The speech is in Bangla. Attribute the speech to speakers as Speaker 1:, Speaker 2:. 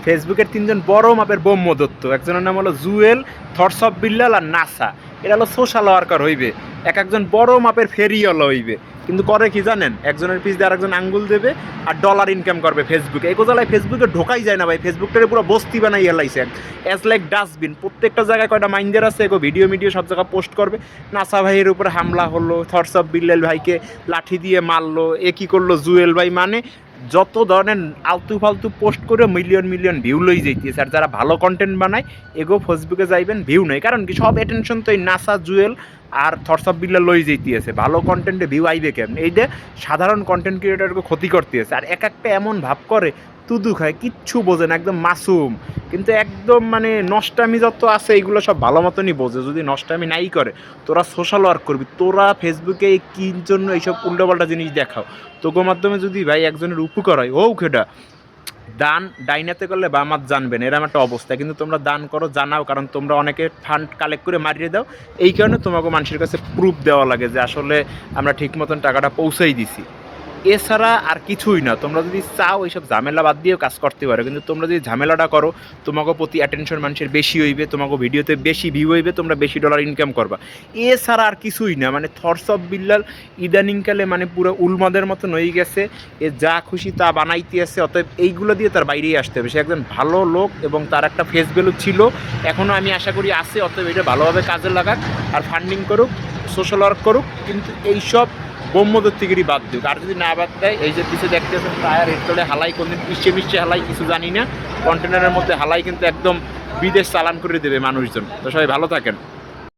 Speaker 1: ফেসবুকের ৩ জন বড় মাপের ব্রহ্ম দত্ত। একজনের নাম হলো জুয়েল, থটস অফ বিল্লাল আর নাসা। এরা হলো সোশ্যাল ওয়ার্কার হইবে। একজন বড় মাপের ফেরিওয়ালা হইবে। কিন্তু করে কি জানেন? একজনের পিছ দিয়ে আরেকজন আঙ্গুল দেবে আর ডলার ইনকাম করবে ফেসবুকে। এই গোজালায় ফেসবুকে ঢোকাই যায় না ভাই। ফেসবুকটারে পুরো বস্তি বানাই হেলাইছে। As like dustbin. প্রত্যেকটা জায়গায় কয়টা মাইন্ডার আছে, এগো ভিডিও মিডিও সব জায়গায় পোস্ট করবে। নাসা ভাইয়ের উপরে হামলা হলো, থটস অফ বিল্লাল ভাইকে লাঠি দিয়ে মারলো, এ কী করলো জুয়েল ভাই, মানে যত ধরনের আলতু ফালতু পোস্ট করে মিলিয়ন মিলিয়ন ভিউ লই যাইতেছে। আর যারা ভালো কন্টেন্ট বানায় এগো ফেসবুকে যাইবেন, ভিউ নেই। কারণ কি, সব অ্যাটেনশন তো এই নাসা, জুয়েল আর থটস অফ বিল্লাল লই যাইতেছে। ভালো কন্টেন্টে ভিউ আইবে কেমন? এই যে সাধারণ কন্টেন্ট ক্রিয়েটারকে ক্ষতি করতেছে। আর এক একটা এমন ভাব করে, তুদু খায়, কিচ্ছু বোঝে না, একদম মাসুম। কিন্তু একদম মানে নষ্টামি যত আছে এইগুলো সব ভালো মতনই বোঝে। যদি নষ্টামি নাই করে, তোরা সোশ্যাল ওয়ার্ক করবি, তোরা ফেসবুকে কী জন্য এইসব উল্টোপাল্টা জিনিস দেখাও? তোকে মাধ্যমে যদি ভাই একজনের উপকার হয়, ও খেটা দান ডাইনাতে করলে বা আমার জানবেন, এরকম একটা অবস্থা। কিন্তু তোমরা দান করো, জানাও, কারণ তোমরা অনেকে ফান্ড কালেক্ট করে মারিয়ে দাও। এই কারণে তোমাকে মানুষের কাছে প্রুফ দেওয়া লাগে যে আসলে আমরা ঠিক মতন টাকাটা পৌঁছাই দিছি। এছাড়া আর কিছুই না। তোমরা যদি চাও এইসব ঝামেলা বাদ দিয়েও কাজ করতে পারো, কিন্তু তোমরা যদি ঝামেলাটা করো, তোমাকে প্রতি অ্যাটেনশন মানুষের বেশি হইবে, তোমাকে ভিডিওতে বেশি ভিউ হইবে, তোমরা বেশি ডলার ইনকাম করবা। এছাড়া আর কিছুই না। মানে থটস অফ বিল্লাল ইদানিংকালে মানে পুরো উলমাদের মতন হয়ে গেছে। এ যা খুশি তা বানাইতে আছে। অতএব এইগুলো দিয়ে তার বাইরেই আসতে হবে। সে একজন ভালো লোক এবং তার একটা ফেস ভ্যালু ছিল, এখনও আমি আশা করি আছে। অতএব এটা ভালোভাবে কাজে লাগাক আর ফান্ডিং করুক, সোশ্যাল ওয়ার্ক করুক, কিন্তু এইসব ব্রহ্মদত্তিগিরি বাদ দিক। আর যদি না বাদ দেয়, এই যে পিছিয়ে দেখতেছেন টায়ার হেডতলে হালাই, কোনদিন পিছিয়ে মিশিয়ে হালাই কিছু জানি না, কন্টেনারের মধ্যে হালাই কিন্তু একদম বিদেশ চালান করে দেবে মানুষজন। তো সবাই ভালো থাকেন।